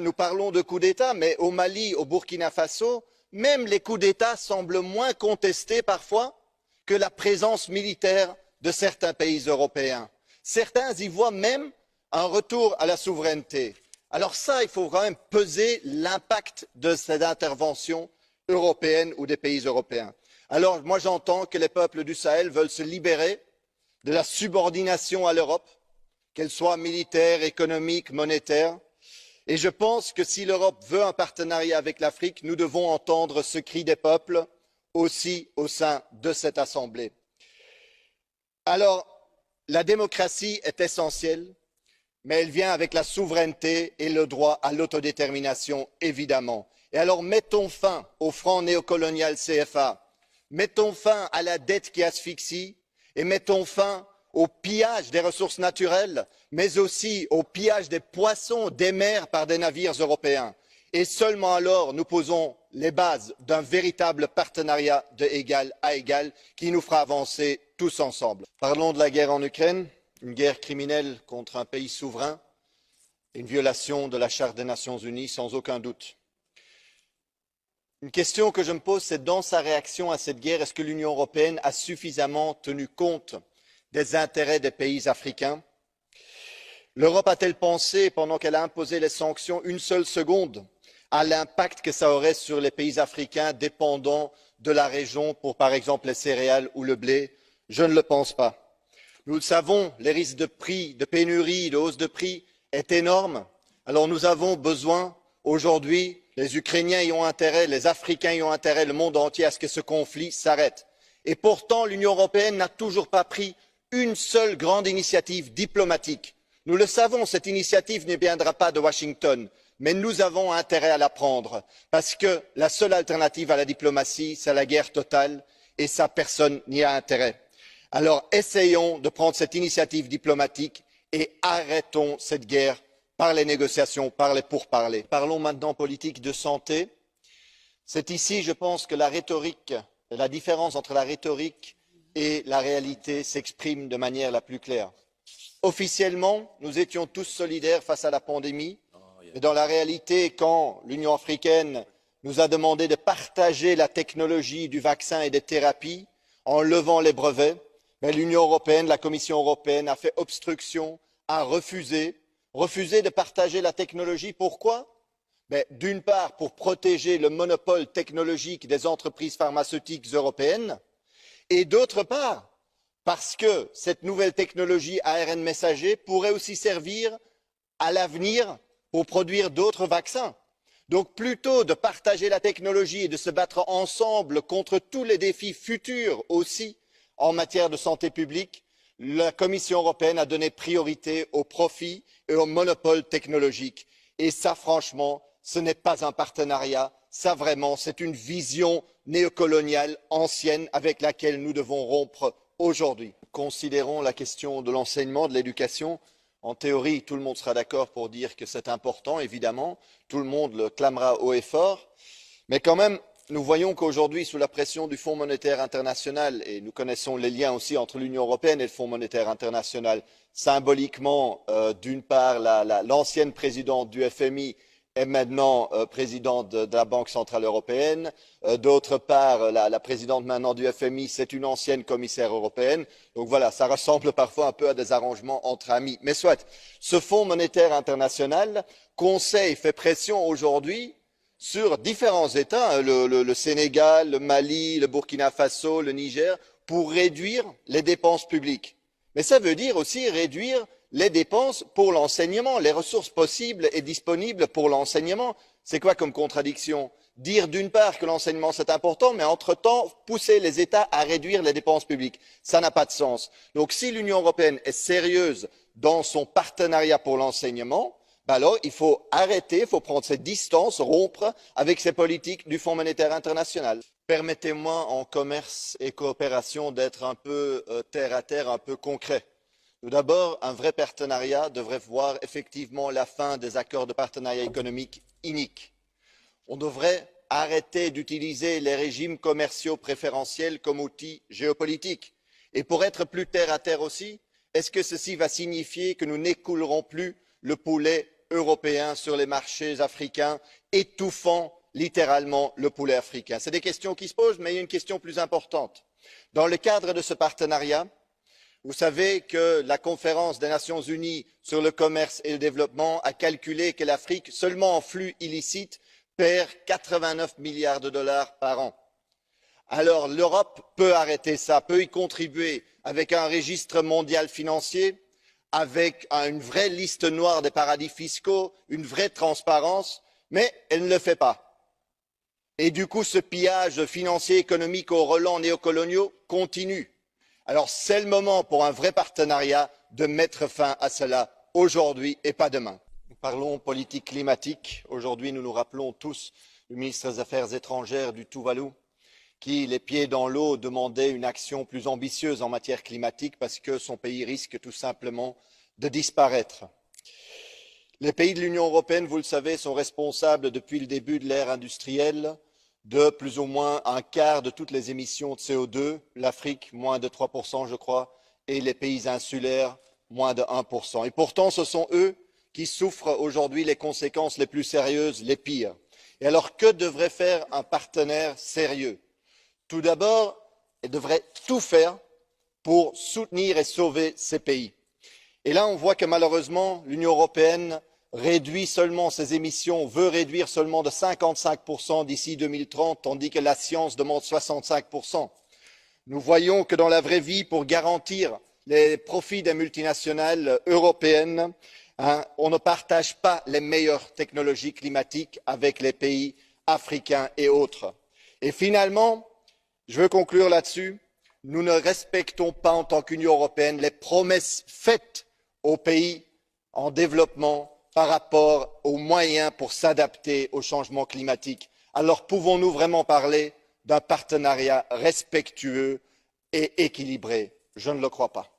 Nous parlons de coups d'État, mais au Mali, au Burkina Faso, même les coups d'État semblent moins contestés parfois que la présence militaire de certains pays européens. Certains y voient même un retour à la souveraineté. Alors ça, il faut quand même peser l'impact de cette intervention européenne ou des pays européens. Alors moi j'entends que les peuples du Sahel veulent se libérer de la subordination à l'Europe, qu'elle soit militaire, économique, monétaire. Et je pense que si l'Europe veut un partenariat avec l'Afrique, nous devons entendre ce cri des peuples aussi au sein de cette Assemblée. Alors, la démocratie est essentielle, mais elle vient avec la souveraineté et le droit à l'autodétermination, évidemment. Et alors, mettons fin au franc néocolonial CFA, mettons fin à la dette qui asphyxie et mettons fin au pillage des ressources naturelles, mais aussi au pillage des poissons des mers par des navires européens. Et seulement alors nous posons les bases d'un véritable partenariat d'égal à égal qui nous fera avancer tous ensemble. Parlons de la guerre en Ukraine, une guerre criminelle contre un pays souverain, une violation de la Charte des Nations Unies sans aucun doute. Une question que je me pose, c'est dans sa réaction à cette guerre, est-ce que l'Union européenne a suffisamment tenu compte des intérêts des pays africains? L'Europe a-t-elle pensé, pendant qu'elle a imposé les sanctions, une seule seconde à l'impact que ça aurait sur les pays africains dépendants de la région pour, par exemple, les céréales ou le blé? Je ne le pense pas. Nous le savons, les risques de prix, de pénurie, de hausse de prix est énorme. Alors nous avons besoin aujourd'hui, les Ukrainiens y ont intérêt, les Africains y ont intérêt, le monde entier, à ce que ce conflit s'arrête. Et pourtant, l'Union européenne n'a toujours pas pris une seule grande initiative diplomatique. Nous le savons, cette initiative ne viendra pas de Washington, mais nous avons intérêt à la prendre, parce que la seule alternative à la diplomatie, c'est la guerre totale, et ça, personne n'y a intérêt. Alors essayons de prendre cette initiative diplomatique et arrêtons cette guerre par les négociations, par les pourparlers. Parlons maintenant politique de santé. C'est ici, je pense, que la rhétorique, la différence entre la rhétorique et la réalité s'exprime de manière la plus claire. Officiellement, nous étions tous solidaires face à la pandémie, mais dans la réalité, quand l'Union africaine nous a demandé de partager la technologie du vaccin et des thérapies en levant les brevets, l'Union européenne, la Commission européenne a fait obstruction, a refusé de partager la technologie. Pourquoi? D'une part, pour protéger le monopole technologique des entreprises pharmaceutiques européennes, et d'autre part, parce que cette nouvelle technologie ARN messager pourrait aussi servir à l'avenir pour produire d'autres vaccins. Donc plutôt de partager la technologie et de se battre ensemble contre tous les défis futurs aussi en matière de santé publique, la Commission européenne a donné priorité aux profits et aux monopoles technologiques. Et ça, franchement, ce n'est pas un partenariat, ça vraiment, c'est une vision néocoloniale ancienne avec laquelle nous devons rompre aujourd'hui. Considérons la question de l'enseignement, de l'éducation. En théorie, tout le monde sera d'accord pour dire que c'est important, évidemment. Tout le monde le clamera haut et fort. Mais quand même, nous voyons qu'aujourd'hui, sous la pression du Fonds monétaire international, et nous connaissons les liens aussi entre l'Union européenne et le Fonds monétaire international, symboliquement, d'une part, l'ancienne présidente du FMI est maintenant présidente de la Banque centrale européenne. D'autre part, la présidente maintenant du FMI, c'est une ancienne commissaire européenne. Donc voilà, ça ressemble parfois un peu à des arrangements entre amis. Mais soit, ce Fonds monétaire international conseille, fait pression aujourd'hui sur différents États, le Sénégal, le Mali, le Burkina Faso, le Niger, pour réduire les dépenses publiques. Mais ça veut dire aussi réduire les dépenses pour l'enseignement, les ressources possibles et disponibles pour l'enseignement. C'est quoi comme contradiction? Dire d'une part que l'enseignement c'est important, mais entre-temps pousser les États à réduire les dépenses publiques. Ça n'a pas de sens. Donc si l'Union européenne est sérieuse dans son partenariat pour l'enseignement, alors il faut arrêter, il faut prendre ses distances, rompre avec ces politiques du Fonds monétaire international. Permettez-moi en commerce et coopération d'être un peu terre à terre, un peu concret. Tout d'abord, un vrai partenariat devrait voir effectivement la fin des accords de partenariat économique iniques. On devrait arrêter d'utiliser les régimes commerciaux préférentiels comme outil géopolitique. Et pour être plus terre à terre aussi, est-ce que ceci va signifier que nous n'écoulerons plus le poulet européens sur les marchés africains, étouffant littéralement le poulet africain? C'est des questions qui se posent, mais il y a une question plus importante. Dans le cadre de ce partenariat, vous savez que la conférence des Nations unies sur le commerce et le développement a calculé que l'Afrique, seulement en flux illicites, perd 89 milliards de dollars par an. Alors l'Europe peut arrêter ça, peut y contribuer avec un registre mondial financier, avec une vraie liste noire des paradis fiscaux, une vraie transparence, mais elle ne le fait pas. Et du coup, ce pillage financier économique aux relents néocoloniaux continue. Alors c'est le moment pour un vrai partenariat de mettre fin à cela aujourd'hui et pas demain. Nous parlons politique climatique. Aujourd'hui, nous nous rappelons tous le ministre des Affaires étrangères du Tuvalu qui, les pieds dans l'eau, demandait une action plus ambitieuse en matière climatique parce que son pays risque tout simplement de disparaître. Les pays de l'Union européenne, vous le savez, sont responsables depuis le début de l'ère industrielle de plus ou moins un quart de toutes les émissions de CO2, l'Afrique moins de 3% je crois, et les pays insulaires moins de 1%. Et pourtant, ce sont eux qui souffrent aujourd'hui les conséquences les plus sérieuses, les pires. Et alors, que devrait faire un partenaire sérieux? Tout d'abord, il devrait tout faire pour soutenir et sauver ces pays. Et là, on voit que malheureusement, l'Union européenne réduit seulement ses émissions, veut réduire seulement de 55% d'ici 2030, tandis que la science demande 65%. Nous voyons que dans la vraie vie, pour garantir les profits des multinationales européennes, on ne partage pas les meilleures technologies climatiques avec les pays africains et autres. Et finalement, je veux conclure là-dessus, nous ne respectons pas en tant qu'Union européenne les promesses faites aux pays en développement par rapport aux moyens pour s'adapter au changement climatique. Alors pouvons-nous vraiment parler d'un partenariat respectueux et équilibré? Je ne le crois pas.